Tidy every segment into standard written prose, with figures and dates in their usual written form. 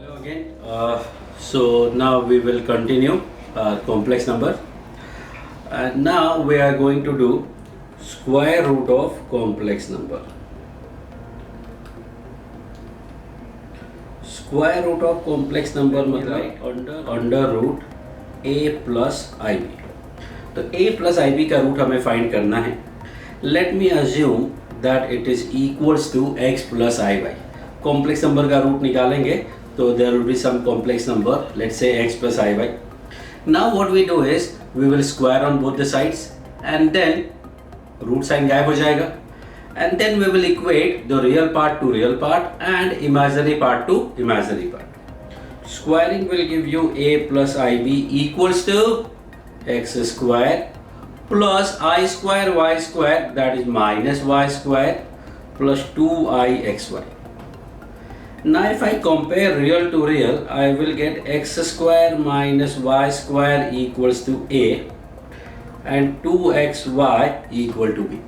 Hello again. So now we will continue our complex number, and now we are going to do square root of complex number. Square root of complex number मतलब under root a plus ib. तो a plus ib का root हमें find करना है. Let me assume that it is equals to x plus iy. Complex number का root निकालेंगे तो there will be some complex number, let's say x plus iy. Now what we do is we will square on both the sides and then root sign गायब हो जाएगा, and then we will equate the real part to real part and imaginary part to imaginary part. Squaring will give you a plus ib equals to x square plus I square y square, that is minus y square plus 2ixy. Now if I compare real to real, I will get x square minus y square equals to a and 2xy equal to b.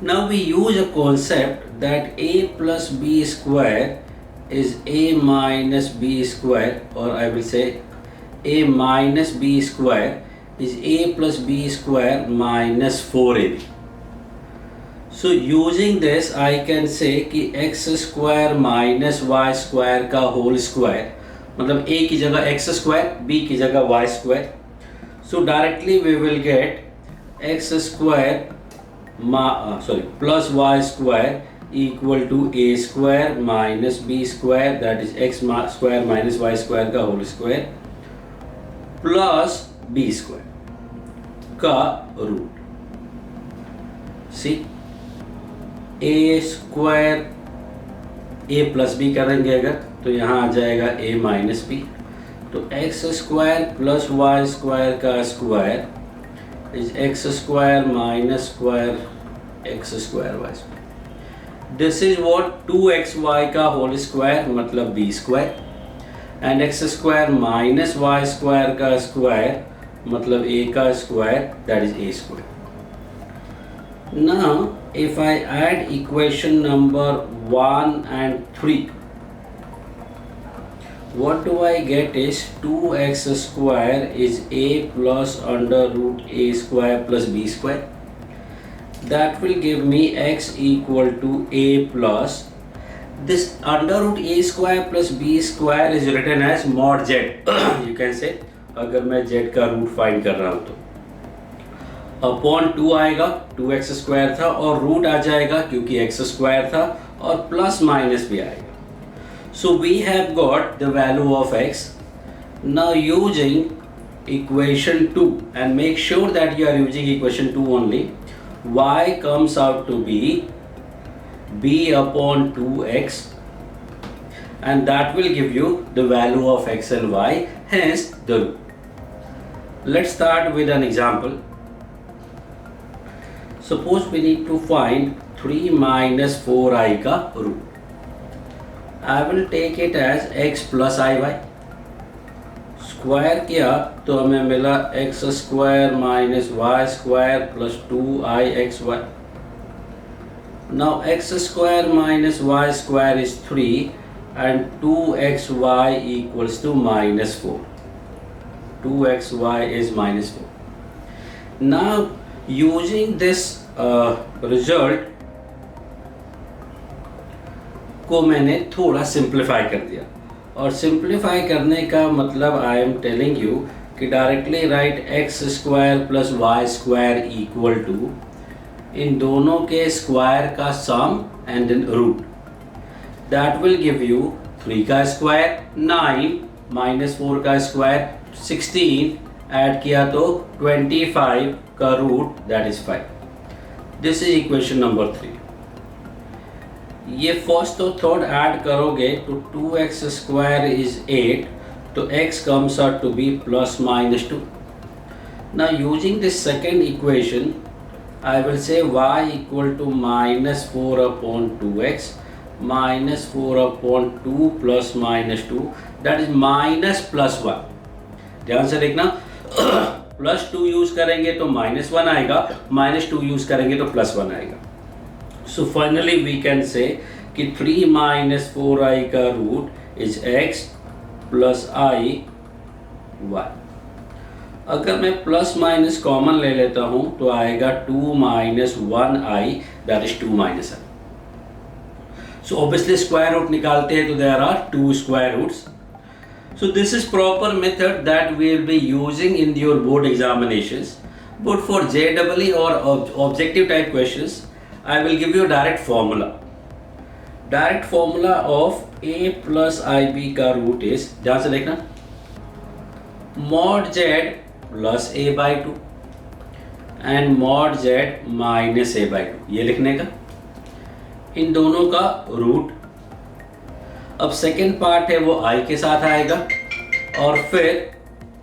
Now we use a concept that a plus b square is a minus b square, or I will say a minus b square is a plus b square minus 4ab. So using this I can say कि x square minus y square का whole square, मतलब a की जगह x square, b की जगह y square. So directly we will get x square plus y square equal to a square minus b square, that is x square minus y square का whole square plus b square का root. See, a square a plus b करेंगे अगर तो यहाँ आ जाएगा a minus b. तो x square plus y square का square is x square minus square x square y square. This is what 2xy का होल स्क्वायर मतलब b square, and x square minus y square का square मतलब a का square, that is a square. Now if I add equation number 1 and 3, what do I get is 2x square is a plus under root a square plus b square. That will give me x equal to a plus this under root a square plus b square is written as mod z. You can say अगर मैं z का root find कर रहा हूँ तो upon 2 आएगा, 2x square था और रूट आ जाएगा क्योंकि x स्क्वायर था और प्लस माइनस भी आएगा. So we have got the value of x. Now using equation 2 and make sure that you are using equation 2 only, y comes out to be b upon 2x and that will give you the value of x and y, hence the root. Let's start with an example. Suppose we need to find 3 minus 4i का root. I will take it as x plus iy. Square किया तो हमें मिला x square minus y square plus 2ixy. Now x square minus y square is 3 and 2xy equals to minus 4. 2xy is minus 4. Now using this result को मैंने थोड़ा simplify कर दिया, और सिंप्लीफाई करने का मतलब आई एम टेलिंग यू कि directly write x square plus y square equal to इन दोनों के स्क्वायर का sum and then root. That will give you 3 का स्क्वायर 9 माइनस 4 का स्क्वायर 16, ऐड किया तो 25 का root that is 5. This is equation number 3. ये फर्स्ट और थर्ड ऐड करोगे तो 2x स्क्वायर इज 8, तो x comes out to be plus minus 2. Now using this second equation I will say y equal to minus 4 upon 2x minus 4 upon 2 plus minus 2, that is minus plus 1. ध्यान से देखना, plus 2 use करेंगे तो minus 1 आएगा, minus 2 use करेंगे तो plus 1 आएगा. So finally we can से कि 3 minus 4i का root is x plus i y. अगर मैं प्लस माइनस कॉमन ले लेता हूं तो आएगा 2 minus 1 i, that is 2 minus i. So obviously square root निकालते हैं तो there are 2 square roots. So this is proper method that we will be using in your board examinations. But for JEE or objective type questions, I will give you direct formula. Direct formula of a plus ib का root is, ध्यान से देखना, mod z plus a by 2 and mod z minus a by 2, ये लिखने का, इन दोनों का root. अब सेकेंड पार्ट है वो i के साथ आएगा और फिर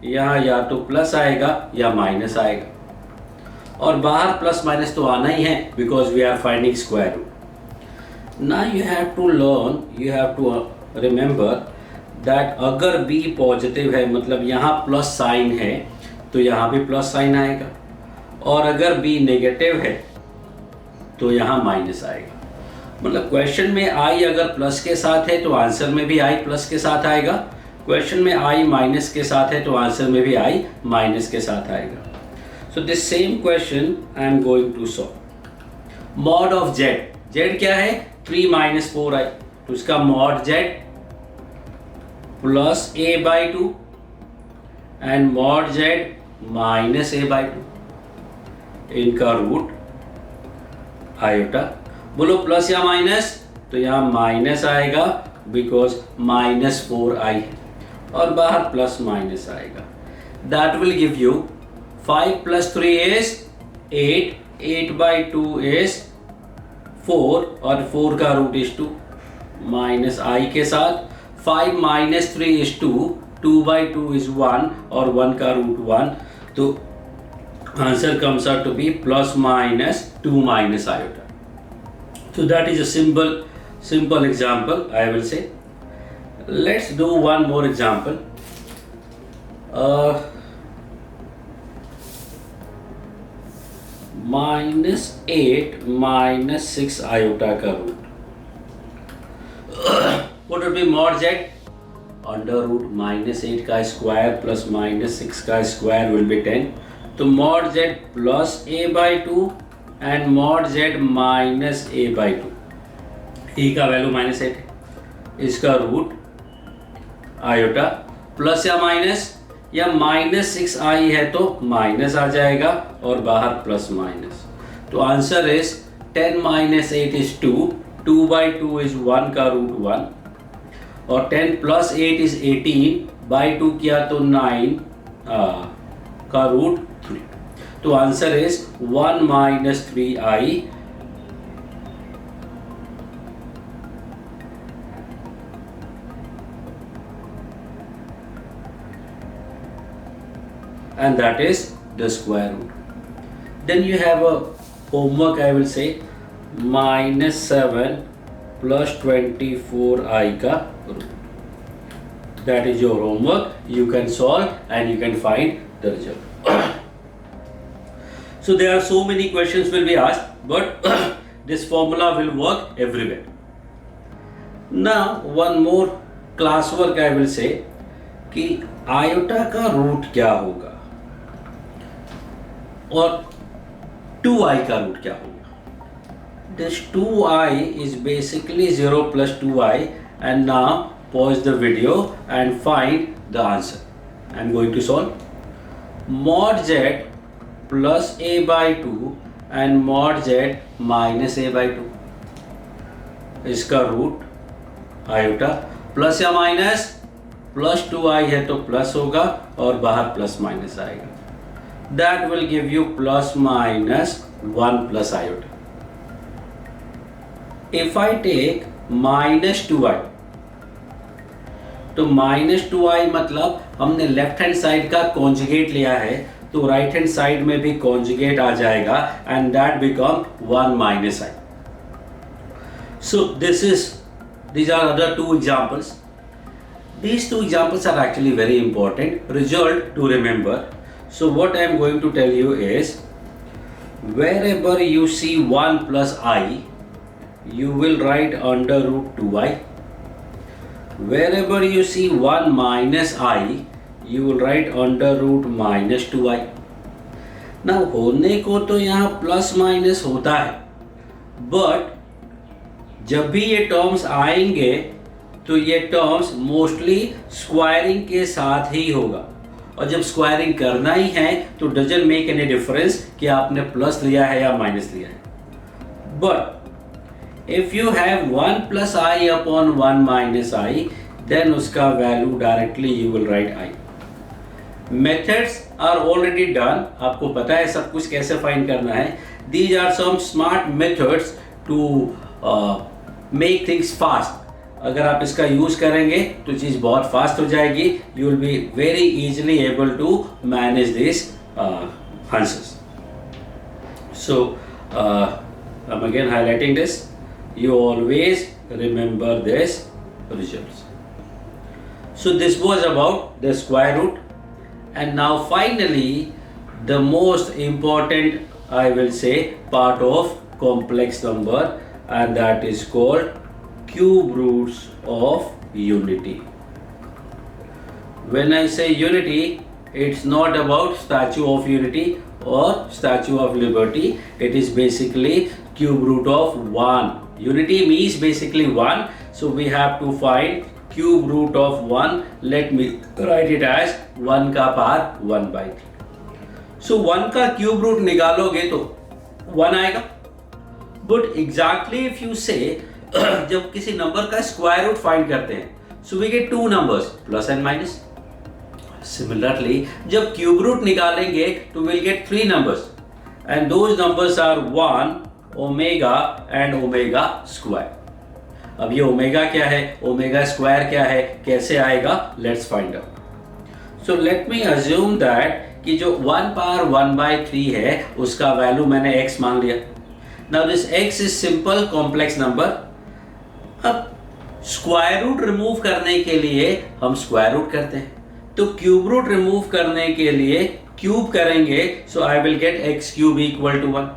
यहाँ या तो प्लस आएगा या माइनस आएगा, और बाहर प्लस माइनस तो आना ही है because we are finding square root. Now you have to learn, you have to remember that अगर b पॉजिटिव है मतलब यहाँ प्लस साइन है तो यहाँ भी प्लस साइन आएगा, और अगर b नेगेटिव है तो यहाँ माइनस आएगा। मतलब क्वेश्चन में i अगर प्लस के साथ है तो आंसर में भी i प्लस के साथ आएगा, क्वेश्चन में i माइनस के साथ है तो आंसर में भी i माइनस के साथ आएगा। So this same question I am going to solve. Mod of z, z क्या है 3 माइनस 4i, तो इसका mod z plus a by 2 and mod z minus a by 2, इनका रूट आयोटा। बोलो प्लस या माइनस, तो यहाँ माइनस आएगा बिकॉज माइनस 4i है, और बाहर प्लस माइनस आएगा। That will give you 5 plus 3 is 8, 8 by 2 is 4 और 4 का रूट इज 2, माइनस i के साथ 5 माइनस 3 इज 2, 2 बाई 2 इज 1 और 1 का रूट 1, तो answer comes out to be plus minus 2 minus iota. So that is a simple example, I will say. Let's do one more example. Minus 8 minus 6 iota का root. What would be mod z? Under root minus 8 का square plus minus 6 का square will be 10. तो mod z plus a by 2 and mod z minus a by 2, e का value minus 8 है, इसका root iota. Plus या minus 6i है तो minus आ जाएगा और बाहर प्लस माइनस, तो answer is 10 minus 8 is 2, 2 by 2 is 1 का रूट 1, और 10 प्लस 8 इज 18 बाई 2 किया तो 9 का रूट 3, तो answer is 1 minus 3i and that is the square root. Then you have a homework, I will say, minus 7 plus 24i का root. That is your homework. You can solve and you can find the result. So there are so many questions will be asked, but this formula will work everywhere. Now one more classwork I will say कि iota का root क्या होगा और 2i का root क्या होगा। This 2i is basically 0 plus 2i, and now pause the video and find the answer. I am going to solve. Mod z plus a by 2 and mod z minus a by 2, इसका root iota. Plus या minus, plus 2i है तो plus होगा और बाहर plus minus आएगा, that will give you plus minus 1 plus iota. If I take minus 2i, तो minus 2i मतलब हमने लेफ्ट हैंड साइड का कॉन्जुगेट लिया है, तो राइट हैंड साइड में भी कॉन्जुगेट आ जाएगा and that become 1 minus i. So these are other two examples. These two examples are actually very important result to remember. So what I am going to tell you is, wherever you see 1 plus I, you will write under root 2i. wherever you see 1 minus I, you will write under root minus 2i. Now होने को तो यहाँ plus minus होता है, but जब भी ये terms आएंगे तो ये टर्म्स मोस्टली स्क्वायरिंग के साथ ही होगा, और जब स्क्वायरिंग करना ही है तो डजंट मेक एनी डिफरेंस कि आपने प्लस लिया है या माइनस लिया है. But if you have 1 plus i upon 1 minus i, then उसका value directly you will write i. Methods are already done, आपको पता है सब कुछ कैसे फाइंड करना है. These are some smart methods to make things fast. अगर आप इसका यूज करेंगे तो चीज बहुत फास्ट हो जाएगी. You will be very easily able to manage this answers. So I am again highlighting this. You always remember this results. So this was about the square root, and now finally the most important, I will say, part of complex number, and that is called cube roots of unity. When I say unity, it's not about Statue of Unity or Statue of Liberty. It is basically cube root of 1. Unity means basically 1, so we have to find cube root of 1. Let me write it as 1 का power 1 by 3. So 1 का cube root निकालोगे तो 1 आएगा. But exactly if you say जब किसी number का square root find करते हैं, so we get two numbers, plus and minus. Similarly, जब cube root निकालेंगे तो we'll get three numbers, and those numbers are 1, omega and omega square. अब ये ओमेगा क्या है, ओमेगा स्क्वायर क्या है, कैसे आएगा, let's find out. So let me assume that कि जो 1 पावर 1 by 3 है उसका वैल्यू मैंने x मान लिया. Now this x is simple complex number. अब स्क्वायर रूट रिमूव करने के लिए हम स्क्वायर रूट करते हैं, तो क्यूब रूट रिमूव करने के लिए क्यूब करेंगे. So I will get x cube equal to 1.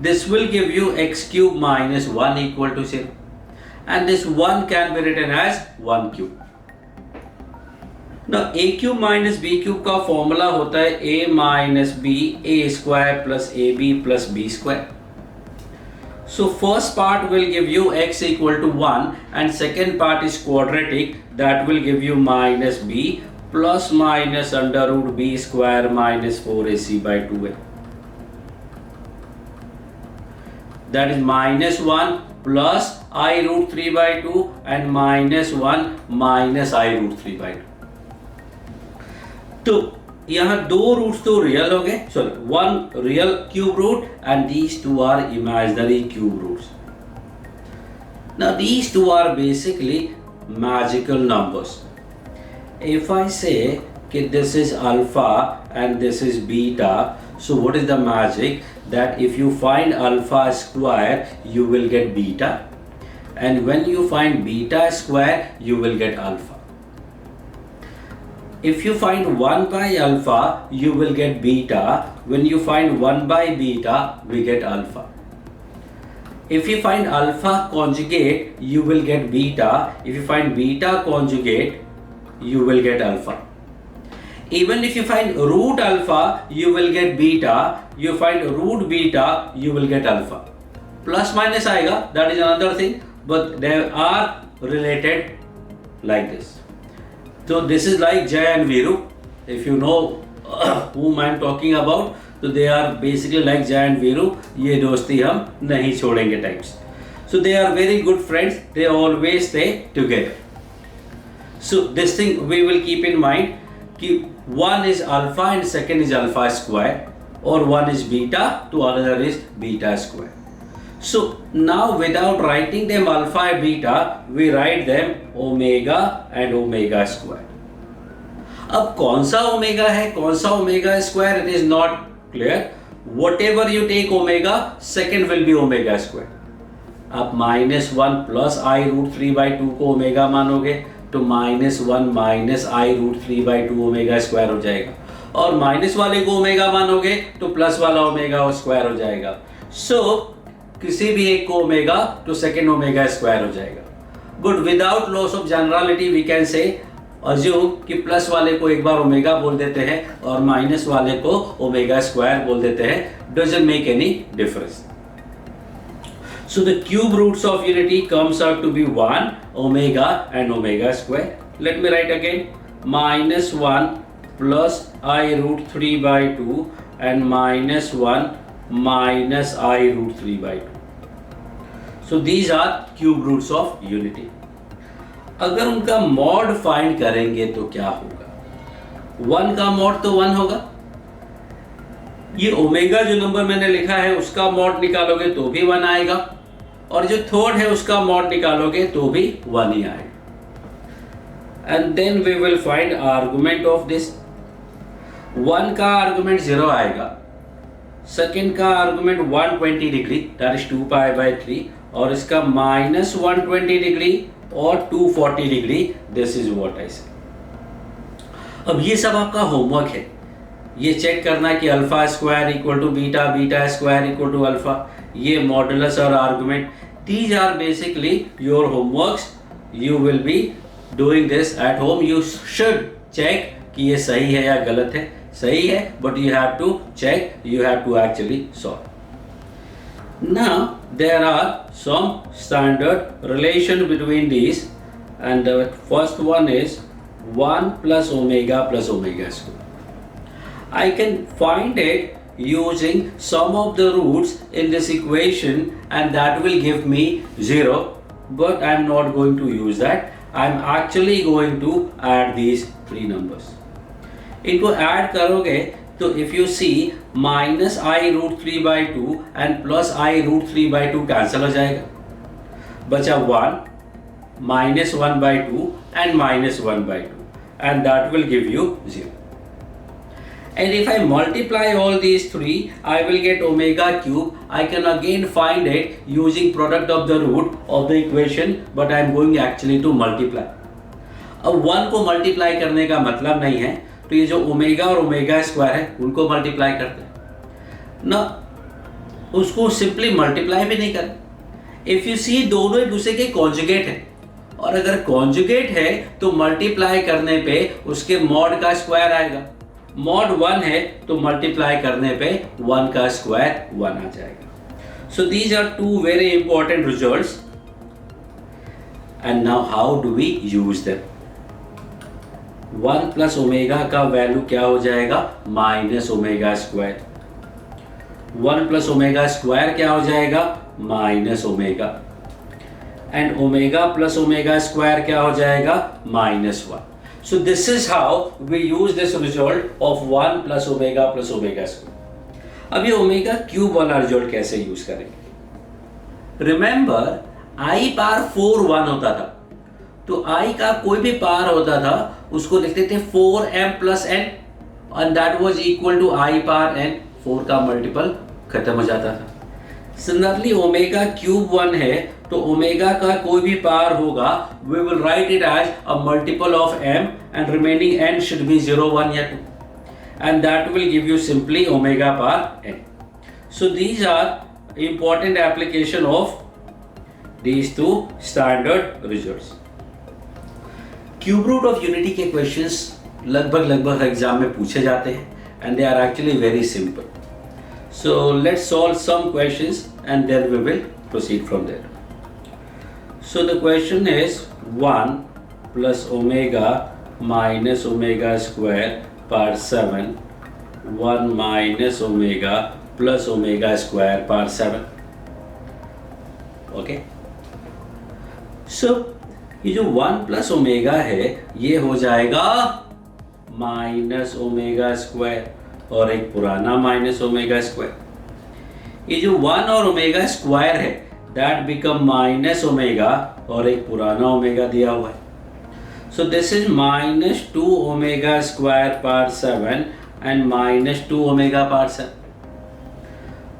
This will give you x cube minus 1 equal to 0, and this 1 can be written as 1 cube. Now a cube minus b cube का formula होता है a minus b a square plus ab plus b square. So first part will give you x equal to 1, and second part is quadratic, that will give you minus b plus minus under root b square minus 4ac by 2a. That is minus 1 plus I root 3 by 2 and minus 1 minus I root 3 by 2. तो यहाँ दो roots तो real हो गए, sorry one real cube root and these two are imaginary cube roots. Now these two are basically magical numbers. If I say that this is alpha and this is beta, so what is the magic? That if you find alpha square, you will get beta, and when you find beta square, you will get alpha. If you find 1 by alpha, you will get beta. When you find 1 by beta, we get alpha. If you find alpha conjugate, you will get beta. If you find beta conjugate, you will get alpha. Even if you find root alpha, you will get beta. You find root beta, you will get alpha. Plus minus आएगा, that is another thing, but they are related like this. So this is like Jay and Viru. If you know whom I am talking about, so they are basically like Jay and Viru. ये दोस्ती हम नहीं छोड़ेंगे types. So they are very good friends. They always stay together. So this thing we will keep in mind. कि one is alpha and second is alpha square, or one is beta to another is beta square. So now without writing them alpha and beta, we write them omega and omega square. अब कौन सा omega है, कौन सा omega square, it is not clear. Whatever you take omega, second will be omega square. आप -1 plus I root 3 by 2 को omega मानोगे तो -1 minus i root 3 by 2 omega square हो जाएगा, और माइनस वाले को ओमेगा मानोगे तो प्लस वाला ओमेगा स्क्वायर हो जाएगा. सो किसी भी एक को ओमेगा तो सेकेंड ओमेगा स्क्वायर हो जाएगा. Good, without loss of generality we can say assume कि प्लस वाले को एक बार ओमेगा बोल देते हैं और माइनस वाले को ओमेगा स्क्वायर बोल देते हैं. Doesn't make any difference. So the cube roots of unity comes out to be 1 omega and omega square. Let me write again. Minus 1 plus I root 3 by 2 and minus 1 minus I root 3 by 2. So these are cube roots of unity. अगर उनका mod find करेंगे तो क्या होगा? 1 का mod तो 1 होगा. ये ओमेगा जो नंबर मैंने लिखा है उसका मॉड निकालोगे तो भी 1 आएगा, और जो थर्ड है उसका मॉड निकालोगे तो भी 1 ही आएगा. And then we will find argument of this. 1 का आर्गुमेंट 0 आएगा, सेकेंड का argument 120 degree that is 2 pi by 3, और इसका माइनस 120 डिग्री और 240 degree. This is what I say. अब ये सब आपका होमवर्क है. ये चेक करना कि alpha square equal to beta, beta square equal to alpha, ये मॉडुलस और argument. These are basically your homeworks. You will be doing this at home. You should check कि ये सही है या गलत है. सही है, but you have to check, you have to actually solve. Now there are some standard relation between these, and the first one is 1 plus omega square. I can find it using sum of the roots in this equation, and that will give me 0, but I am not going to use that. I am actually going to add these three numbers. इनको add करोगे तो if you see minus I root 3 by 2 and plus I root 3 by 2 cancel हो जाएगा. बचा 1 minus 1 by 2 and minus 1 by 2, and that will give you 0. And if I multiply all these three, I will get omega cube. I can again find it using product of the root of the equation, but I am going actually to multiply. अब 1 को multiply करने का मतलब नहीं है, तो ये जो ओमेगा और ओमेगा स्क्वायर है उनको मल्टीप्लाई करते हैं ना, उसको सिंपली मल्टीप्लाई भी नहीं करें. इफ यू सी दोनों एक दूसरे के कॉन्जुगेट है, और अगर कॉन्जुगेट है तो मल्टीप्लाई करने पे उसके मॉड का स्क्वायर आएगा. मॉड 1 है तो मल्टीप्लाई करने पे 1 का स्क्वायर 1 आ जाएगा. So these are two very important results. And now how do we use them? 1 plus omega का वैल्यू क्या हो जाएगा? Minus omega square. 1 plus omega square क्या हो जाएगा? Minus omega. And omega plus omega square क्या हो जाएगा? Minus 1. So this is how we use this result of 1 plus omega square. अब ये ओमेगा क्यूब वाला रिजल्ट कैसे यूज करेंगे? रिमेंबर आई पावर 4 1 होता था, तो i का कोई भी पावर होता था उसको लिखते थे 4m plus n, and that was equal to i power n. 4 का मल्टीपल खत्म हो जाता था. सिमिलरली ओमेगा क्यूब 1 है तो ओमेगा का कोई भी पावर होगा, we will write it as a multiple of m, and remaining n should be 0 1 या 2, and that will give you simply omega power n. So these are important application of these two standard results. Cube root of unity के questions लगभग exam में पूछे जाते हैं, and they are actually very simple. So let's solve some questions and then we will proceed from there. So the question is 1 plus omega minus omega square power 7, 1 minus omega plus omega square power 7. Okay, so ये जो 1 plus omega है ये हो जाएगा minus omega square, और एक पुराना minus omega square. ये जो 1 और ओमेगा स्क्वायर है दैट बिकम माइनस ओमेगा, और एक पुराना ओमेगा दिया हुआ है. सो this is minus 2 omega square power 7 and minus 2 omega power 7.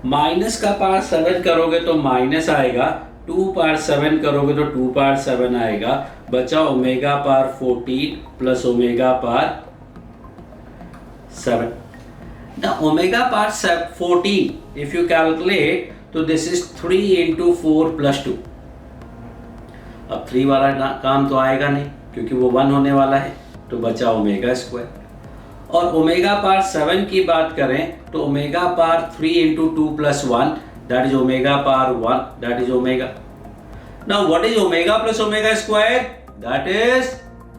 Minus का पावर 7 करोगे तो माइनस आएगा, 2 पावर 7 करोगे तो 2 पावर 7 आएगा. बचा omega power 14 plus omega power 7. Now omega power 14, if you calculate, तो this is 3 into 4 plus 2. अब 3 वाला काम तो आएगा नहीं क्योंकि वो 1 होने वाला है, तो बचा ओमेगा स्क्वायर। और ओमेगा पावर 7 की बात करें तो omega power 3 into 2 plus 1 that is omega power 1 that is omega. Now what is omega plus omega square? That is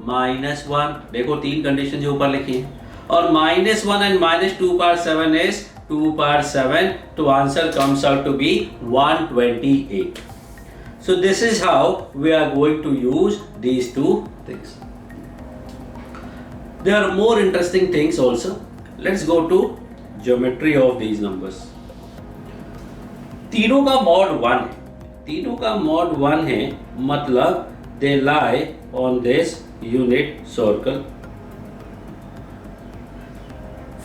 -1। देखो 3 कंडीशन जो ऊपर लिखी है, और -1 एंड -2 पावर 7 इज 2 पावर 7, तो answer comes out to be 128। So this is how we are going to use these two things. There are more interesting things also. Let's go to geometry of these numbers. तीनों का mod 1 है, तीनों का mod 1 है, मतलब they lie on this unit circle.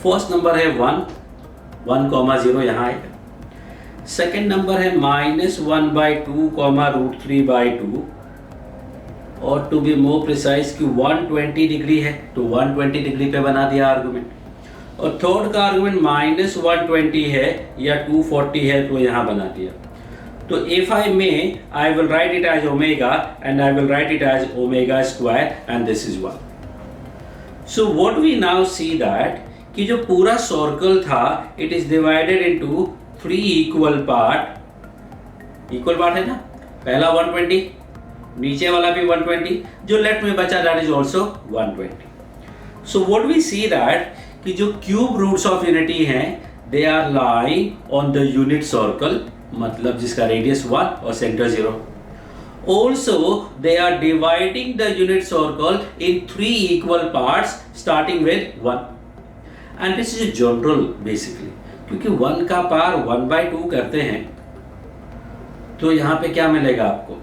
First number है 1,0 यहाँ आएगा। सेकेंड नंबर है -1/2, √3/2, और टू बी मोर प्रिसाइज कि 120 डिग्री है तो 120 डिग्री पे बना दिया आर्गुमेंट। और थर्ड का आर्गुमेंट -120 है या 240 है तो यहाँ बना दिया। तो इफ आई में I will write it as omega and I will write it as omega square and this is 1। So what we now see that कि जो पूरा सर्कल था it is divided into 3 equal part. Equal part है ना, पहला 120, नीचे वाला भी 120, जो लेफ्ट में बचा that is also 120। So what we see that कि जो क्यूब रूट्स ऑफ यूनिटी हैं they are lying on the unit circle, मतलब जिसका रेडियस 1 और centre 0। Also they are dividing the unit circle in 3 equal parts starting with 1, and this is general basically, क्योंकि 1 का power 1/2 करते हैं तो यहाँ पे क्या मिलेगा आपको,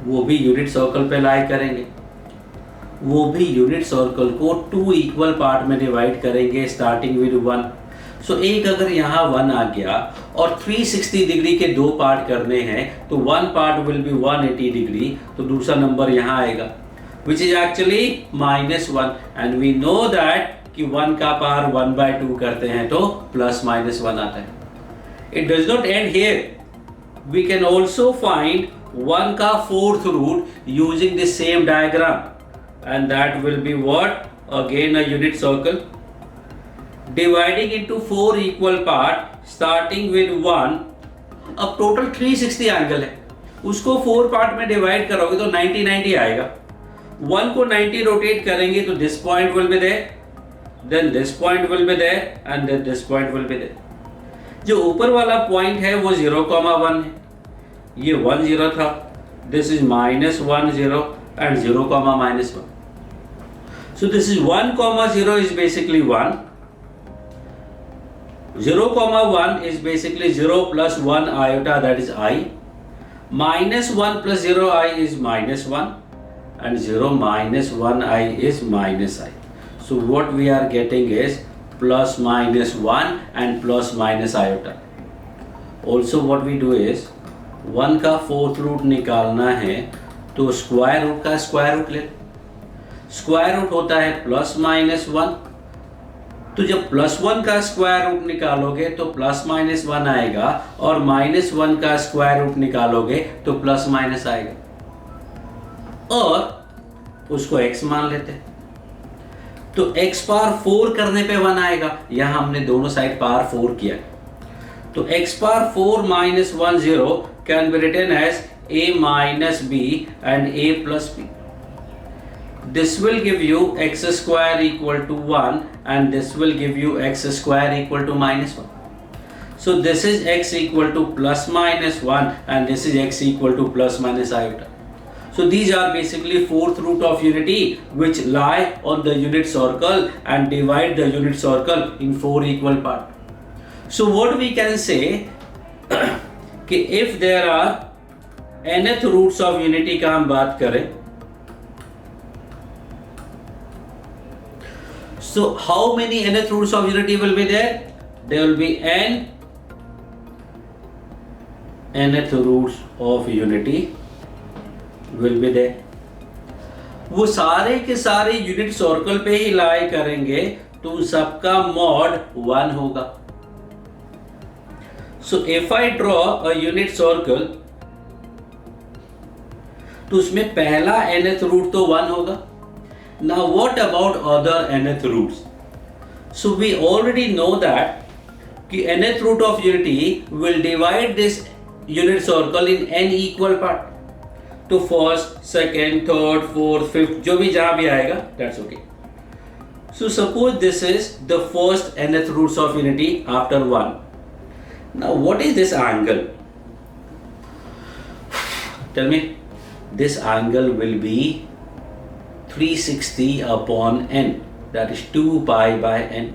वो भी यूनिट सर्कल पे लाई करेंगे, वो भी यूनिट सर्कल को 2 इक्वल पार्ट में डिवाइड करेंगे स्टार्टिंग विद 1। सो एक अगर यहाँ 1 आ गया और 360 डिग्री के 2 पार्ट करने हैं तो 1 पार्ट विल बी 180 डिग्री, तो दूसरा नंबर यहाँ आएगा which is actually -1, and we know that कि 1 का पावर 1/2 करते हैं तो +-1 आता है। It does not end here, we can also find 1 का 4th root using the same diagram and that will be what, again a unit circle dividing into 4 equal part starting with 1। अब total 360 angle है, उसको 4 part में divide करोगे तो 90 आएगा। 1 को 90 rotate करेंगे तो this point will be there, then this point will be there and then this point will be there. जो ऊपर वाला पॉइंट है वो 0,1 है, ये 1 0 था, this is -1 0 and 0,-1। So this is 1,0 is basically 1, 0,1 is basically 0 plus 1 iota, that is I, -1 plus 0 I is -1, and 0 minus 1 I is -I. So what we are getting is +-1 and + iota. Also what we do is 1 का 4th root निकालना है तो square root का square root ले, square root होता है +-1, तो जब +1 का स्क्वायर रूट निकालोगे तो +-1 आएगा, और -1 का स्क्वायर रूट निकालोगे तो +- आएगा, और उसको x मान लेते हैं तो x पावर 4 करने पे 1 आएगा। यहां हमने दोनों साइड पावर 4 किया, तो x power 4 -1 0 can be written as a minus b and a plus b. This will give you x square equal to 1 and this will give you x square equal to -1. So this is x equal to +-1 and this is x equal to +- iota. So these are basically 4th root of unity which lie on the unit circle and divide the unit circle in 4 equal parts. So what we can say कि if there are nth roots of unity का हम बात करें, so how many nth roots of unity will be there? There will be nth roots of unity will be there. वो सारे के सारे unit circle पे ही लाई करेंगे तो सबका मॉड 1 होगा। So if I draw a unit circle, तो उसमें पहला nth रूट तो 1 होगा. Now what about other nth roots? So we already know that कि nth root of unity will divide this unit circle in n equal part. तो first, second, third, fourth, fifth, जो भी जहां भी आएगा, that's okay. So suppose this is the first nth roots of unity after 1. Now what is this angle? Tell me. This angle will be 360 upon n, that is 2 pi by n.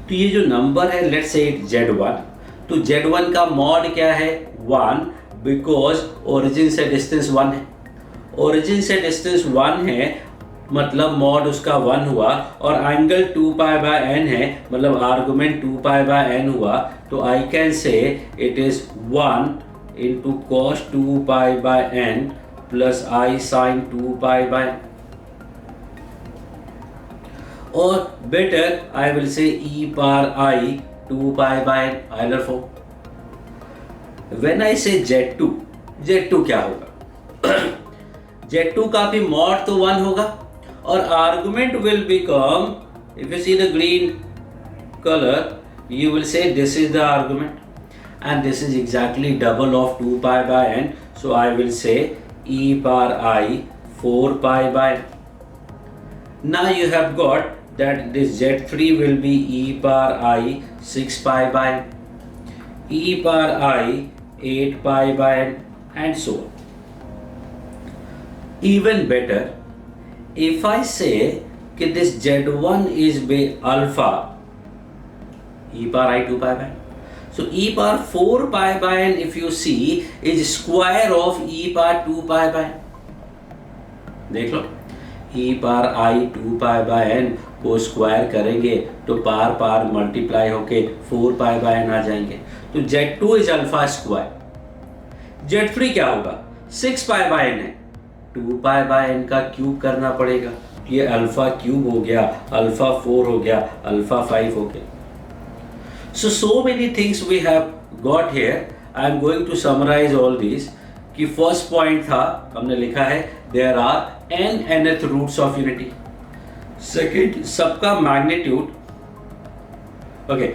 तो ये जो number है, let's say it Z1, तो Z1 का mod क्या है? 1, because origin से distance 1 है. ओरिजिन से डिस्टेंस 1 है मतलब मॉड उसका 1 हुआ, और एंगल 2 पाई बाय n है मतलब आर्गुमेंट 2 पाई बाय n हुआ. तो I can say it is 1 into cos 2 pi by n plus I sine 2 pi by, और better I will say e power i 2 pi by n Euler form. When I say Z2, Z2 क्या होगा? Z2 का भी mod तो 1 होगा, और argument will become, if you see the green colour, you will say this is the argument, and this is exactly double of 2 pi by n. So I will say e power I 4 pi by. Now you have got that this Z3 will be e power I 6 pi by, e power I 8 pi by n, and so on. Even better, if I say that this Z1 is by alpha, e power I 2 pi by n. So e power 4 pi by n, if you see, is square of e power 2 pi by n. देख लो, e power I 2 pi by n को square करेंगे तो पार पार multiply होके 4 pi by n आ जाएंगे. तो Z2 is alpha square. Z3 क्या होगा? 6 pi by n है, 2 pi by n का क्यूब करना पड़ेगा. ये अल्फा क्यूब हो गया, अल्फा 4 हो गया, अल्फा 5 हो गया. So many things we have got here. I am going to summarize all these. कि फर्स्ट पॉइंट था, हमने लिखा है there are n nth roots of unity. Second, सबका magnitude. Okay,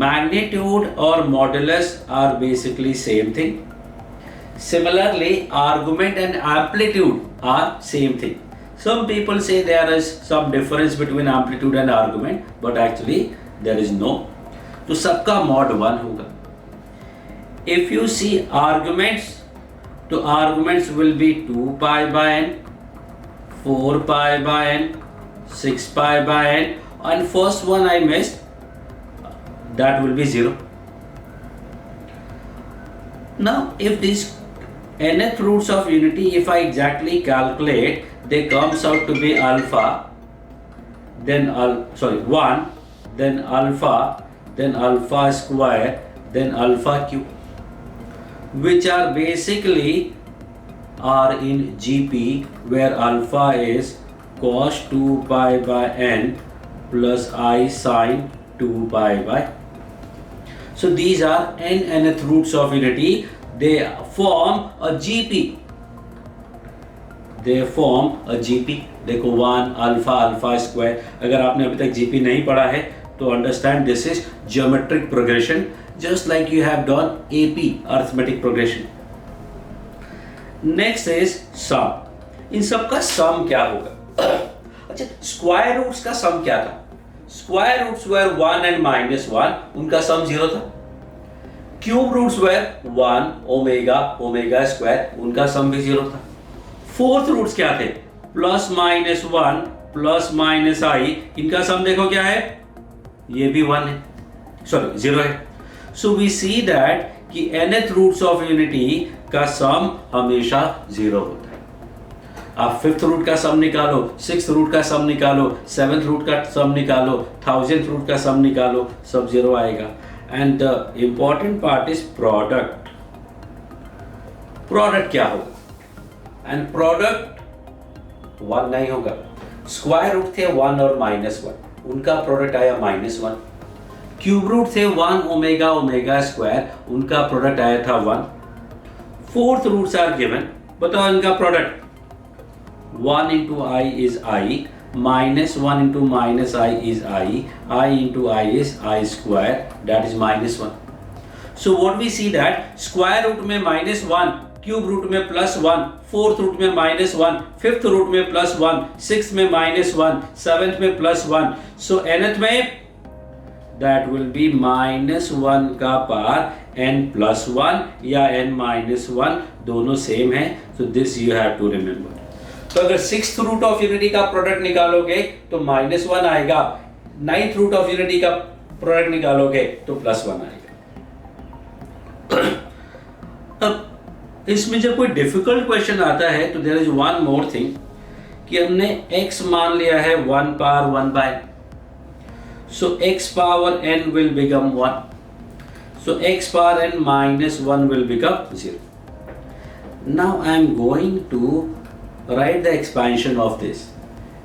magnitude or modulus are basically same thing. Similarly, argument and amplitude are same thing. Some people say there is some difference between amplitude and argument, but actually there is no. तो सबका mod 1 होगा. If you see arguments, तो arguments will be 2 pi by n, 4 pi by n, 6 pi by n, and first one I missed, that will be 0. Now if these nth roots of unity, if I exactly calculate, they comes out to be alpha, then 1, then alpha square, then alpha cube, which are basically are in GP, where alpha is cos 2 pi by n plus I sin 2 pi by. So these are n nth roots of unity. They form a GP. They form a GP. देखो 1 alpha square. अगर आपने अभी तक GP नहीं पढ़ा है तो understand this is geometric progression, just like you have done AP arithmetic progression. Next is sum. इन सब का sum क्या होगा? अच्छा, स्क्वायर रूट्स का सम क्या था? स्क्वायर रूट्स वेर 1 and -1, उनका सम 0 था. Cube roots were 1 omega square, उनका सम भी 0 था. फोर्थ रूट्स क्या थे? +-1 +-i, इनका सम देखो क्या है? ये भी 1 है, सॉरी 0 है. सो वी सी दैट कि nth रूट्स ऑफ यूनिटी का सम हमेशा 0 होता है. आप 5th रूट का सम निकालो, 6th रूट का सम निकालो, 7th रूट का सम निकालो, 1000th रूट का सम निकालो, सब 0 आएगा. And the important part is product. Product क्या होगा? एंड प्रोडक्ट 1 नहीं होगा. स्क्वायर रूट थे 1 और -1, उनका प्रोडक्ट आया -1. क्यूब रूट थे 1 ओमेगा स्क्वायर, उनका प्रोडक्ट आया था 1. फोर्थ रूट्स आर गिवन, बताओ इनका product, 1 into I is I, minus 1 into minus I is I into I is I square, that is minus 1. So what we see that square root में minus 1, cube root में plus 1, fourth root में minus 1, fifth root में plus 1, sixth में minus 1, seventh में plus 1. सो nth में that will be minus 1 का power n plus 1 या n minus 1 दोनों सेम है. so this you have to remember. तो अगर सिक्स्थ रूट ऑफ यूनिटी का प्रोडक्ट निकालोगे तो माइनस 1 आएगा, नाइन्थ रूट ऑफ यूनिटी का प्रोडक्ट निकालोगे तो प्लस 1 आएगा. अब इसमें जब कोई डिफिकल्ट क्वेश्चन आता है तो there is one more thing कि हमने x मान लिया है 1 power 1 by, so x power n will become 1, so x power n minus 1 will become 0. Now I am going to write the expansion of this.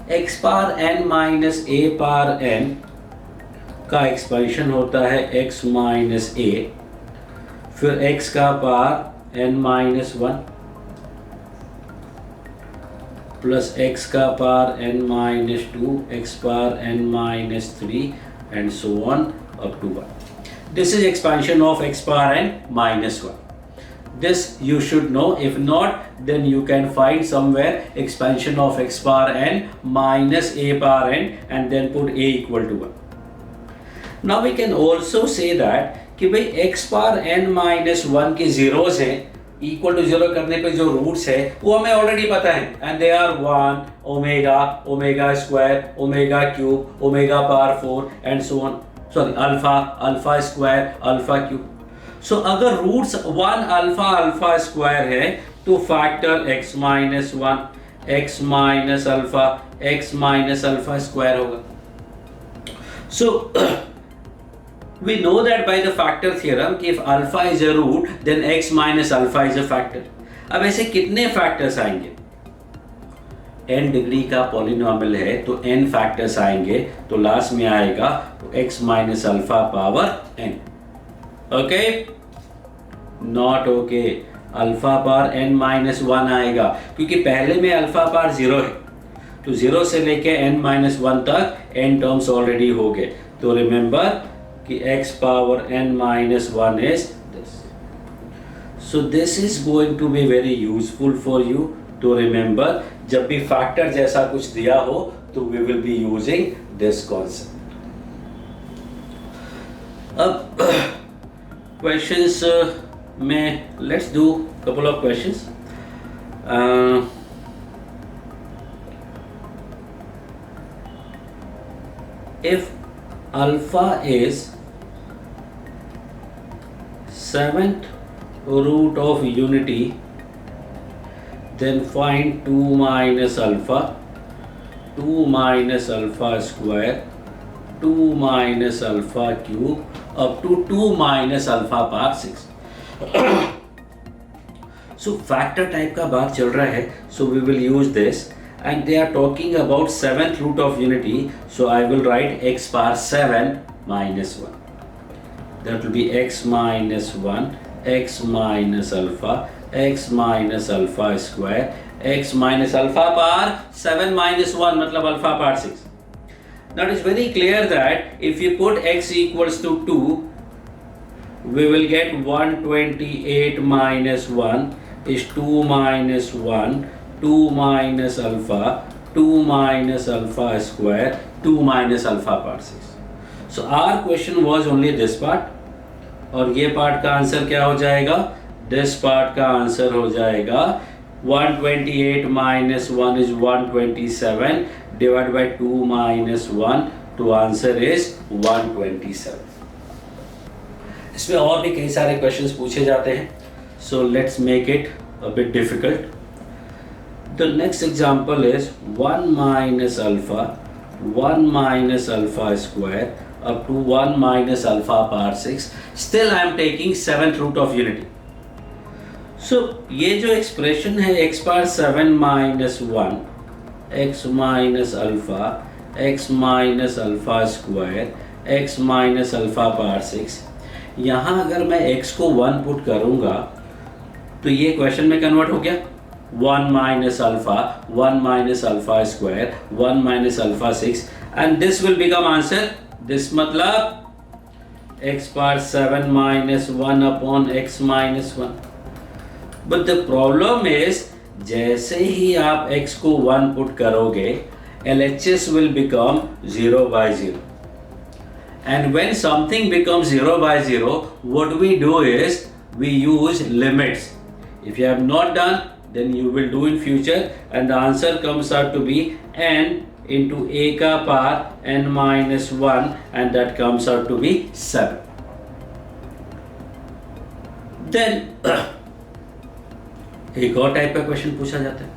x power n minus a power n का expansion होता है x minus a, फिर x का power n minus 1 plus x का power n minus 2, x power n minus 3 and so on up to 1. This is expansion of x power n minus 1. This you should know. If not, then you can find somewhere expansion of x power n minus a power n and then put a equal to 1. Now we can also say that कि भाई x power n minus 1 के zeros हैं, equal to zero करने पे जो roots है वो हमें ऑलरेडी पता है, and they are 1 omega, omega square, omega cube, omega power 4 and so on, sorry alpha, alpha square, alpha cube. So अगर रूट्स 1 अल्फा अल्फा स्क्वायर है तो factor x minus 1, x minus alpha, x minus alpha square होगा. So we know that by the factor theorem कि if alpha is a root then x minus alpha is a factor. अब ऐसे कितने factors आएंगे? n degree का polynomial है तो n factors आएंगे, तो लास्ट में आएगा तो x minus alpha power n. Okay, not okay, alpha power n minus 1 आएगा क्योंकि पहले में अल्फा पावर 0 है, तो 0 से लेके n माइनस 1 तक n टर्म्स ऑलरेडी हो गए. तो रिमेंबर कि x power n minus 1 is this. So this is going to be very useful for you to remember. जब भी फैक्टर जैसा कुछ दिया हो तो we will be using this concept. अब questions में let's do couple of questions. If alpha is 7th root of unity, then find 2 minus alpha, 2 minus alpha square, 2 minus alpha cube up to 2 minus alpha power 6. So factor type का बात चल रहा है, so we will use this. And they are talking about 7th root of unity, so I will write x power 7 minus 1. That will be x minus 1, x minus alpha, x minus alpha square, x minus alpha power 7 minus 1 मतलब alpha power 6. Now it is very clear that if you put x equals to 2, we will get 128 minus 1 is 2 minus 1, 2 minus alpha, 2 minus alpha square, 2 minus alpha power 6. So our question was only this part, और ये part का answer क्या हो जाएगा? This part का answer हो जाएगा 128 minus 1 is 127 divided by 2 minus 1, तो आंसर is 127. इसमें और भी कई सारे क्वेश्चंस पूछे जाते हैं, so let's make it a bit difficult. The next example is 1 minus alpha, 1 minus alpha square up to 1 minus alpha power 6. Still I am taking 7th root of unity. So ये जो expression है x power 7 minus 1, x minus alpha, x minus alpha square, x minus alpha power 6. यहाँ अगर मैं x को 1 put करूँगा तो ये क्वेश्चन में कन्वर्ट हो गया. 1 minus alpha, 1 minus alpha square, 1 minus alpha 6, and this will become answer. This matlab x power 7 minus 1 upon x minus 1. But the problem is, जैसे ही आप x को 1 पुट करोगे, LHS will become 0 by 0. And when something becomes 0 by 0, what we do is we use limits. If you have not done, then you will do in future, and the answer comes out to be n into a ka power n minus 1, and that comes out to be 7. Then एक और type का question पूछा जाता है.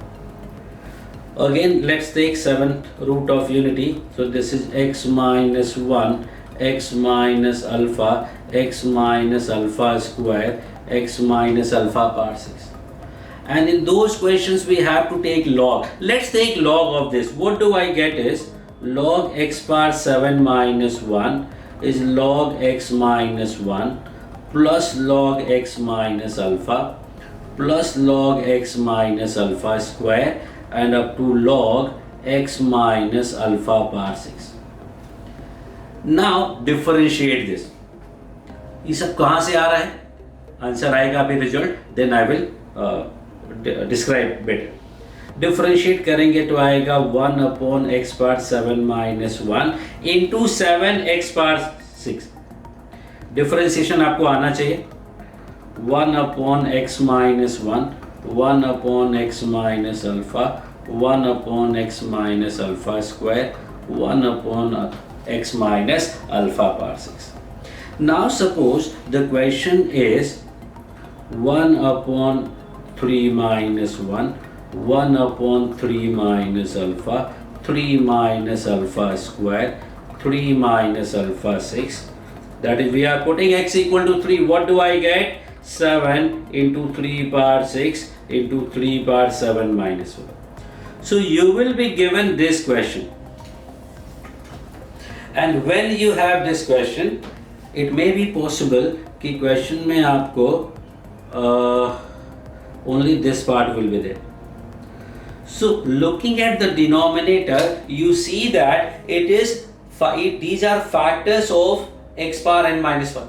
Again, let's take 7th root of unity. So this is x minus 1, x minus alpha, x minus alpha square, x minus alpha power 6. And in those questions we have to take log. Let's take log of this. What do I get is log x power 7 minus 1 is log x minus 1 plus log x minus alpha plus log x minus alpha square and up to log x minus alpha power 6. Now differentiate this. ये सब कहाँ से आ रहा है? Answer आएगा अभी result, then I will describe better. Differentiate करेंगे तो आएगा 1 upon x power 7 minus 1 into 7 x power 6. Differentiation आपको आना चाहिए. 1 upon x minus 1, 1 upon x minus alpha, 1 upon x minus alpha square, 1 upon x minus alpha power 6. Now suppose the question is 1 upon 3 minus 1, 1 upon 3 minus alpha, 3 minus alpha square, 3 minus alpha 6. That is, we are putting x equal to 3. What do I get? 7 into 3 power 6 into 3 power 7 minus 1. So you will be given this question. And when you have this question, it may be possible कि question में आपको only this part will be there. So looking at the denominator, you see that these are factors of x power n minus 1.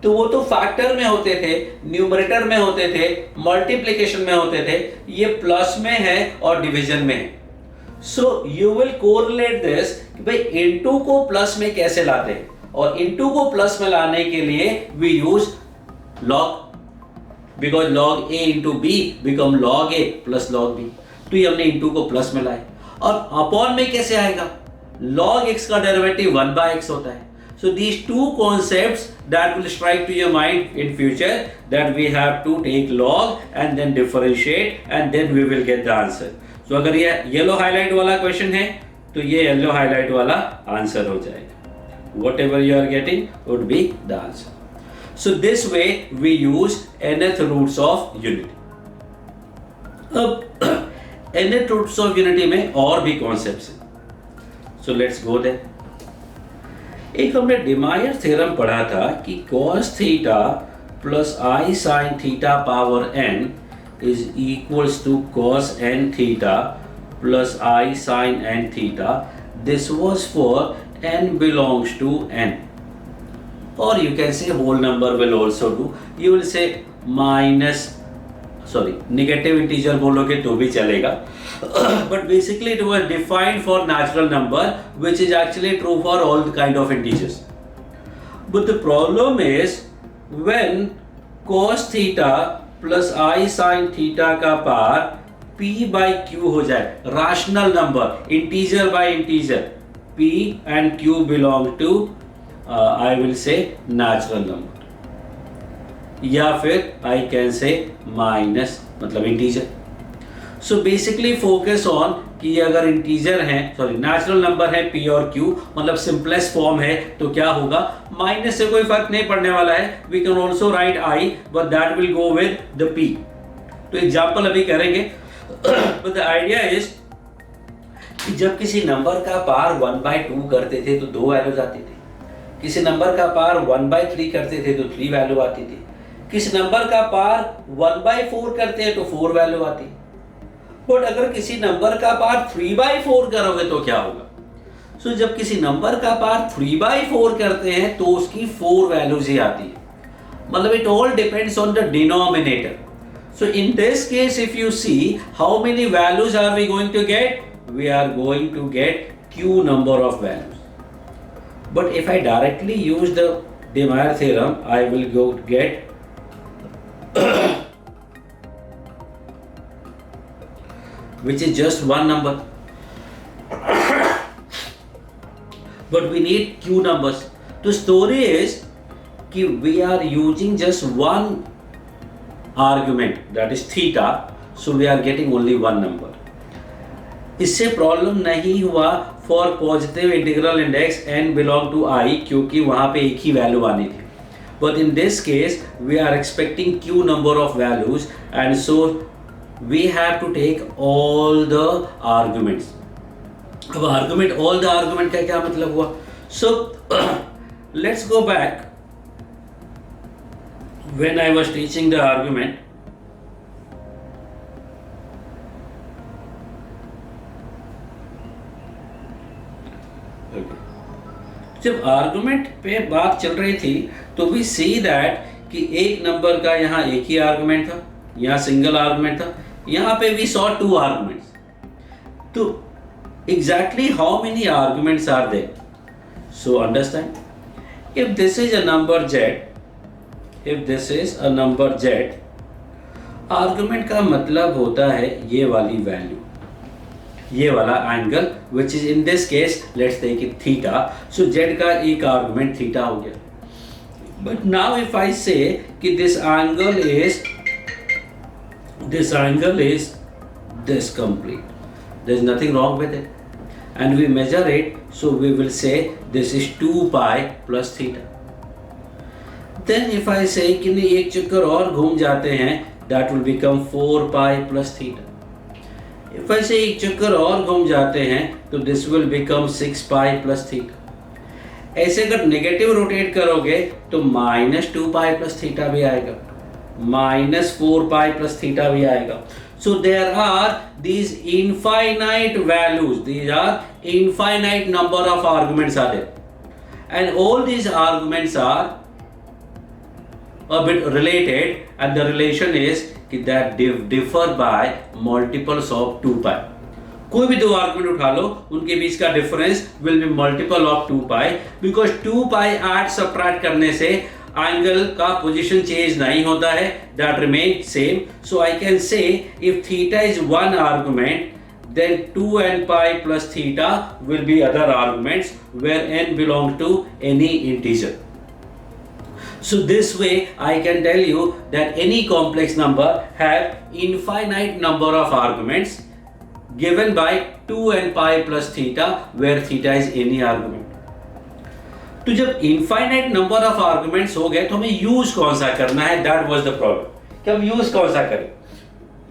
तो वो तो factor में होते थे, numerator में होते थे, मल्टीप्लिकेशन में होते थे, ये प्लस में है और डिवीजन में है. So you will correlate this कि भाई into को प्लस में कैसे लाते हैं, और into को प्लस में लाने के लिए we use log, because log a into b become log a plus log b. तो ये हमने into को प्लस में लाए. और अपॉन में कैसे आएगा? log x का डेरिवेटिव 1 by x होता है. So these two concepts that will strike to your mind in future, that we have to take log and then differentiate and then we will get the answer. So अगर ये yellow highlight वाला question है तो ये yellow highlight वाला answer हो जाएगा. Whatever you are getting would be the answer. So this way we use nth roots of unity. अब nth roots of unity में और भी कॉन्सेप्ट्स हैं. So let's go there. एक हमने डिमायर थ्योरम पढ़ा था कि cos theta plus i sin theta power n is equals to cos n theta plus I sin n theta. This was for n belongs to n, or you can say whole number will also do. You will say negative integer बोलोगे तो भी चलेगा. But basically it was defined for natural number, which is actually true for all the kind of integers. But the problem is when cos theta plus I sine theta का power p by q हो जाए, rational number, integer by integer, p and q belong to I will say natural number, या फिर I can say minus मतलब integer. So basically focus on कि अगर integer है, natural number है p और q, मतलब सिंपलेस्ट फॉर्म है, तो क्या होगा, माइनस से कोई फर्क नहीं पड़ने वाला है. We can also write i but that will go with the p. तो एग्जाम्पल अभी करेंगे. बट द आइडिया इज कि जब किसी नंबर का पावर 1/2 करते थे तो 2 वैल्यूज आती थी, किसी नंबर का पावर 1/3 करते थे तो 3 वैल्यू आती थी, किस नंबर का पार 1/4 करते हैं तो 4 वैल्यू आती है, बट अगर किसी नंबर का पार 3/4 करोगे तो क्या होगा? सो जब किसी नंबर का पार 3/4 करते हैं तो उसकी 4 वैल्यूज ही आती है, मतलब it all depends on the denominator. So in this case, if you see how many values are we going to get? We are going to get q number of values. But if I directly use the De Meyer theorem, I will go get which is just one number. But we need q numbers. The story is कि we are using just one argument, that is theta, so we are getting only one number. इससे problem नहीं हुआ for positive integral index n belong to i, क्योंकि वहां पे एक ही value आनी थी. But in this case we are expecting q number of values and so we have to take all the arguments. अब आर्गुमेंट, ऑल द आर्गुमेंट का क्या मतलब हुआ? So let's go back. When I was teaching the argument, जब argument पे बात चल रही थी तो वी सी दैट कि एक नंबर का यहाँ एक ही आर्गुमेंट था, यहाँ सिंगल आर्गुमेंट था, यहाँ पे वी सॉ 2 आर्गुमेंट्स. तो exactly how many arguments are there? So understand, if this is a number z, if this is a number z, argument का मतलब होता है ये वाली वैल्यू, ये वाला angle, which is in this case let's take it theta. So z का एक आर्गुमेंट थीटा हो गया. But now if I say कि this angle is this complete, there is nothing wrong with it, and we measure it, so we will say this is 2 pi plus theta. Then if I say कि नहीं एक चक्कर और घूम जाते हैं, that will become 4 pi plus theta. If I say एक चक्कर और घूम जाते हैं तो this will become 6 pi plus theta. ऐसे अगर नेगेटिव रोटेट करोगे तो -2 pi plus theta भी आएगा, -4 pi plus theta भी आएगा. So there are these infinite values, these are infinite number of arguments are there, and all these arguments are a bit related, and the relation is that differ by multiples of 2 pi. कोई भी दो argument उठा लो, उनके बीच का difference will be multiple of 2 pi, because 2 pi add subtract करने से angle का position change नहीं होता है, that remain same. So I can से if theta is one argument, then 2n pi plus theta will be other arguments where n belongs to any integer. So this way I can tell you that any complex number have infinite number of arguments given by 2n pi plus theta, where theta is any argument. तो जब infinite number of arguments हो गए तो हमें use कौन सा करना है, that was the problem. कि हम यूज कौन सा करें?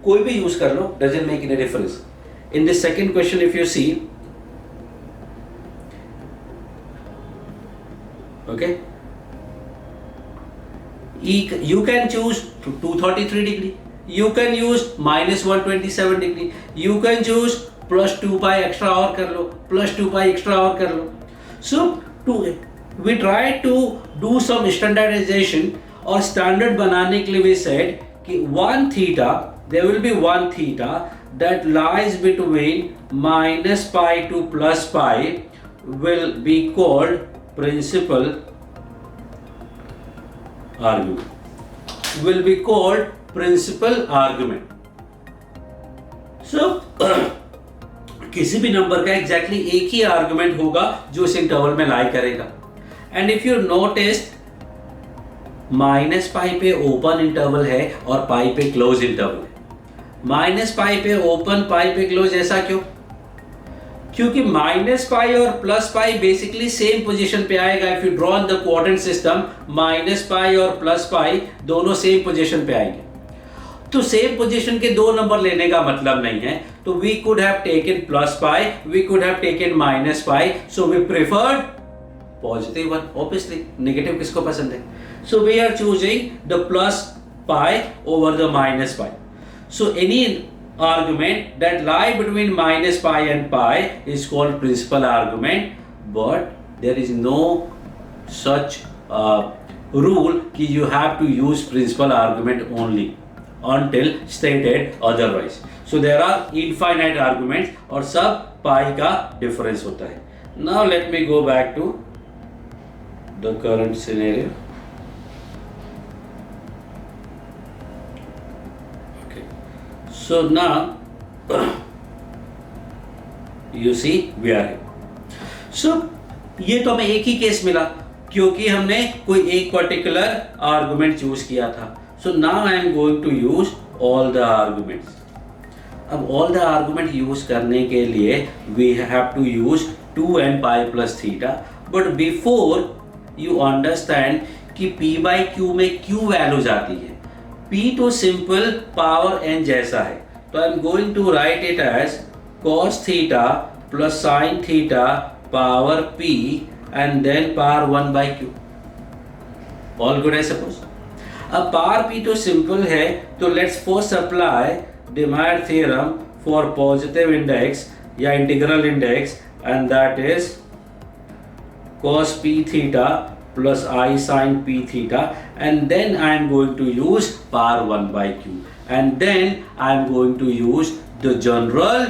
कोई भी यूज कर लो, doesn't make any difference. In this second question, if you see, okay, you can choose 233 degree, you can use -127 degree, you can choose plus 2 pi extra और कर लो, plus 2 pi extra और कर लो. So we try to do some standardization, और standard बनाने के लिए we said कि 1 theta, there will be 1 theta that lies between minus pi to plus pi will be called principal argument. Will be called principal argument. So किसी भी number का exactly एक ही argument होगा जो इस इंटरवल में लाई करेगा. And if you notice, minus pi पे ओपन इंटरवल है और पाई पे क्लोज इंटरवल है. माइनस पाई पे ओपन, पाई पे क्लोज, ऐसा क्यों? क्योंकि माइनस पाई और plus pi basically same position पे आएगा. If you draw on the quadrant system, minus pi और प्लस पाई दोनों सेम पोजीशन पे आएंगे. तो सेम पोजीशन के दो नंबर लेने का मतलब नहीं है. तो we could have taken plus pi, we could have taken minus pi, so we preferred positive one. Obviously negative किसको पसंद है? So we are choosing the plus pi over the minus pi. So any argument that lie between minus pi and pi is called principal argument, but there is no such rule कि you have to use principal argument only until stated otherwise. So there are infinite arguments और सब pi का difference होता है. Now let me go back to the current scenario. Okay. So now you see we are here. So ये तो हमें एक ही case मिला क्योंकि हमने कोई एक पर्टिकुलर आर्गुमेंट चूज किया था. So now I am going to use all the arguments. अब ऑल द आर्गुमेंट यूज करने के लिए we have to use 2n pi plus theta. But before you understand कि p by q में q values आती है. p तो simple power n जैसा है, तो I am going to write it as cos theta plus sin theta power p and then power 1 by q. All good I suppose. अब power p तो simple है, तो let's first apply De Meyer theorem for positive index या integral index, and that is cos p theta plus I sin p theta, and then I am going to use power 1 by q, and then I am going to use the general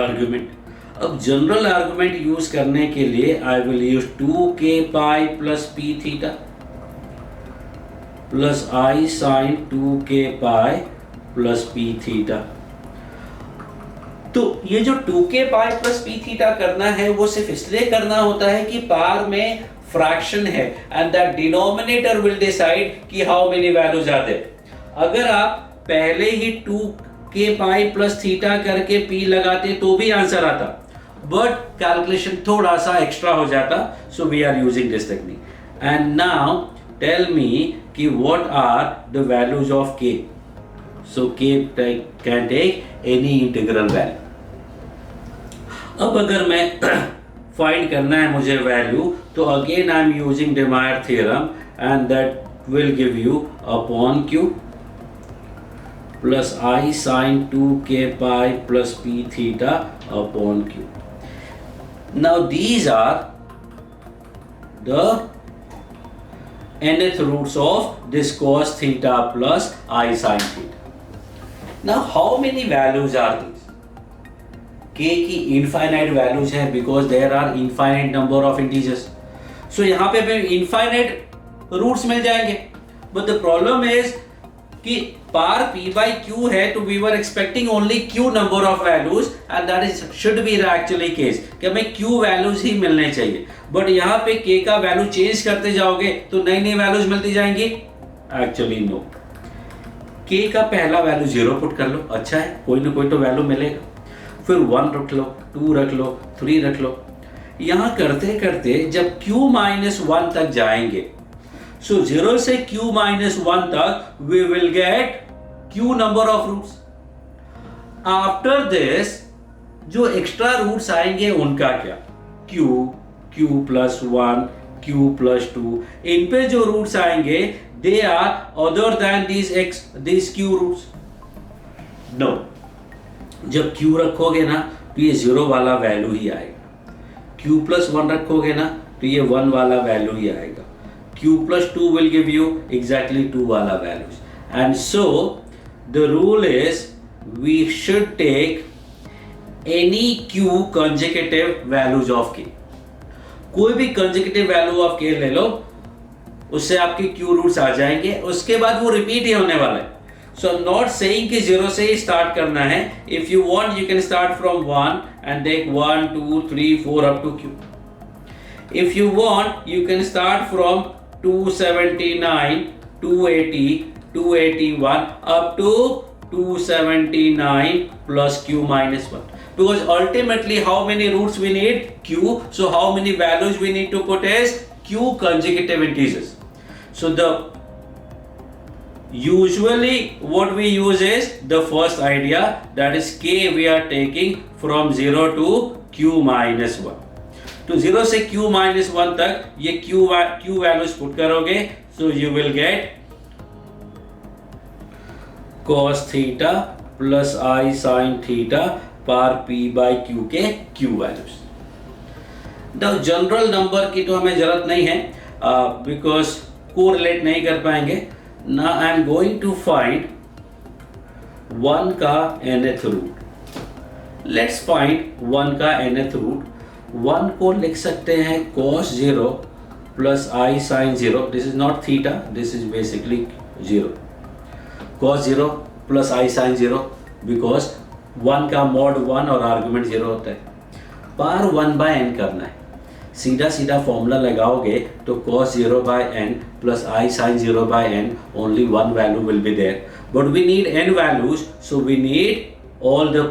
argument. अब general argument use करने के लिए I will use 2k pi plus p theta plus I sine 2k pi plus p theta. तो ये जो 2k pi plus p theta करना है वो सिर्फ इसलिए करना होता है कि पावर में फ्रैक्शन है and that denominator will decide कि how many values are there. अगर आप पहले ही 2k पाई प्लस थीटा करके p लगाते तो भी आंसर आता, बट कैलकुलेशन थोड़ा सा एक्स्ट्रा हो जाता. So we are using this technique. And now tell me कि what are the values of k. So k can take any integral value. अब अगर मैं फाइंड करना है मुझे वैल्यू, तो again I am using De Meyer theorem and that will give you upon q plus I sin 2k pi plus p theta upon q. Now these are the nth roots of this cos theta plus I sin theta. Now how many values are these? k की infinite values है because there are infinite number of integers. So यहाँ पे हमें infinite roots मिल जाएंगे. But the problem is कि पार p by q है, तो we were expecting only q number of values and that is should be the actually case कि हमें q values ही मिलने चाहिए. बट यहाँ पे k का वैल्यू चेंज करते जाओगे तो नई नई वैल्यूज मिलती जाएंगी. एक्चुअली नो, k का पहला वैल्यू 0 पुट कर लो, अच्छा है, कोई ना कोई तो वैल्यू मिलेगा. फिर 1 रख लो, 2 रख लो, 3 रख लो. यहाँ करते करते जब q minus 1 तक जाएंगे, so 0 से q minus 1 तक we will get q number of roots. After this जो एक्स्ट्रा रूट्स आएंगे उनका क्या, q, q plus 1, q plus 2. इन पे जो रूट्स आएंगे they are other than these q roots. No, जब q रखोगे ना तो ये 0 वाला वैल्यू ही आएगा. q plus 1 रखोगे ना तो ये 1 वाला वैल्यू ही आएगा. q plus 2 will give you exactly 2 wala values. And so the rule is we should take any q consecutive values of k. कोई भी consecutive value of k ले लो, उससे आपके q roots आ जाएंगे. उसके बाद वो रिपीट ही होने वाला है. So I'm not saying कि 0 से ही start करना है. If you want you can start from 1 and take 1, 2, 3, 4 up to q. If you want you can start from 279, 280, 281 up to 279 plus q minus 1. Because ultimately how many roots we need? Q. So how many values we need to put as q consecutive integers. So the usually what we use is the first idea, that is k we are taking from 0 to q minus 1. तो 0 से q minus 1 तक ये q values put करोगे, so you will get cos theta plus i sin theta पार p by q के q values. The general number की तो हमें जरूरत नहीं है, बिकॉज कोरिलेट नहीं कर पाएंगे ना। I am going to find 1 का nth रूट। लेट्स फाइंड 1 का nth रूट। 1 को लिख सकते हैं cos 0 plus i sin 0। This is not theta, this is basically 0। cos 0 plus i sin 0 because 1 का मॉड 1 और आर्गुमेंट 0 होता है। पार 1 बाय n करना है, सीधा सीधा फॉर्मूला लगाओगे तो cos 0 by n plus i sin 0 by n, only one value will be there, but we need n values, so we need all the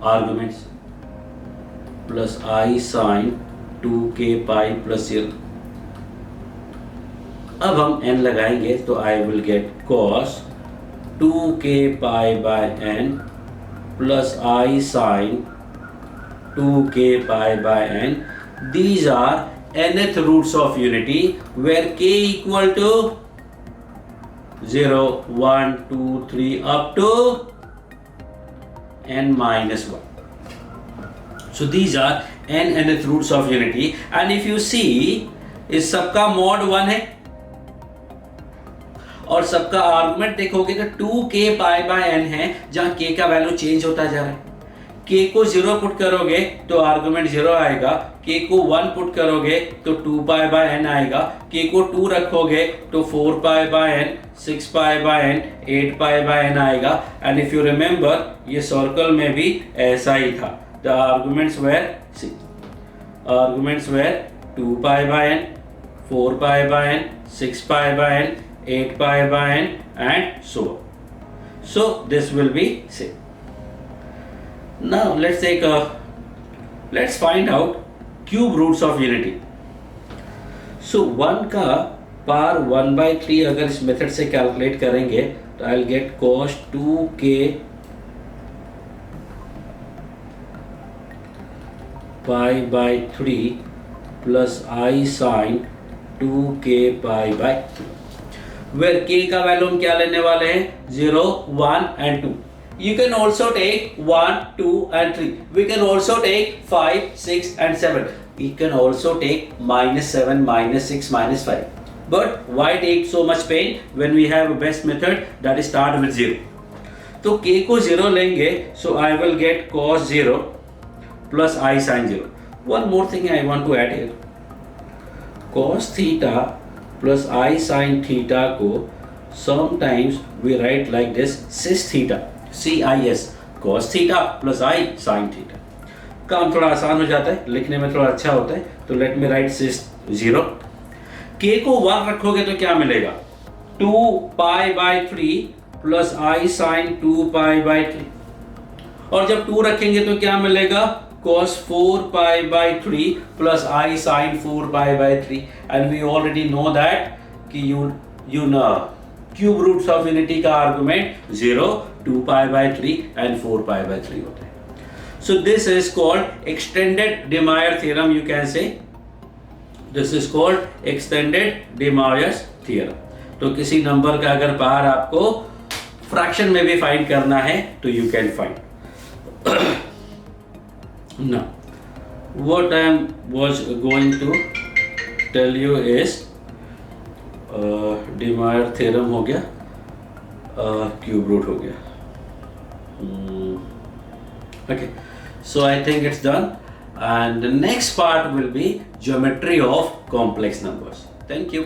arguments plus i sin 2k pi plus 0। अब हम n लगाएंगे तो I will get cos 2k pi by n plus I sin 2k pi by n. These are nth roots of unity where k equal to 0, 1, 2, 3 up to n minus 1. So these are nth roots of unity, and if you see इस सबका mod 1 है और सबका argument देखोगे तो 2k pi by n है, जहां k का वैल्यू चेंज होता जा रहा है। k को 0 पुट करोगे तो आर्गुमेंट 0 आएगा, k को 1 पुट करोगे तो 2 पाई बाय n आएगा, k को 2 रखोगे तो 4 pi by n, 6 pi by n, 8 pi by n आएगा। एंड इफ यू रिमेंबर ये सर्कल में भी ऐसा ही था। The arguments were 2 pi by n, 4 pi by n, 6 pi by n, 8 pi by n and so on. So this will be same. Now let's find out cube roots of unity. So 1 का power 1/3 अगर इस method से calculate करेंगे तो I'll get cos 2k pi by 3 plus I sin 2k pi by 3, where k का value हम क्या लेने वाले हैं 0, 1 and 2. You can also take 1, 2 and 3. We can also take 5, 6 and 7. We can also take -7, -6, -5. But why take so much pain when we have a best method that is start with 0. तो k को 0 लेंगे, so I will get cos 0 plus I sin 0. One more thing I want to add here. Cos theta plus I sin theta को sometimes we write like this cis theta, CIS, cos theta plus I sin theta। काम थोड़ा आसान हो जाता है, लिखने में थोड़ा अच्छा होता है, तो let me write cis 0। k को 1 रखोगे तो क्या मिलेगा 2 pi by 3 plus I sin 2 pi by 3, और जब 2 रखेंगे तो क्या मिलेगा cos 4 pi by 3 plus I sin 4 pi by 3, and we already know that कि you know cube roots of unity का argument 0, 2 pi by 3 and 4 pi by 3 होते हैं। So this is called extended de Moivre theorem, you can say this is called extended de Moivre's theorem। तो किसी number का अगर power आपको fraction में भी फाइंड करना है तो you can find। Now, what I was going to tell you is de Moivre theorem हो गया, cube root हो गया। Okay, so I think it's done, and the next part will be geometry of complex numbers. Thank you.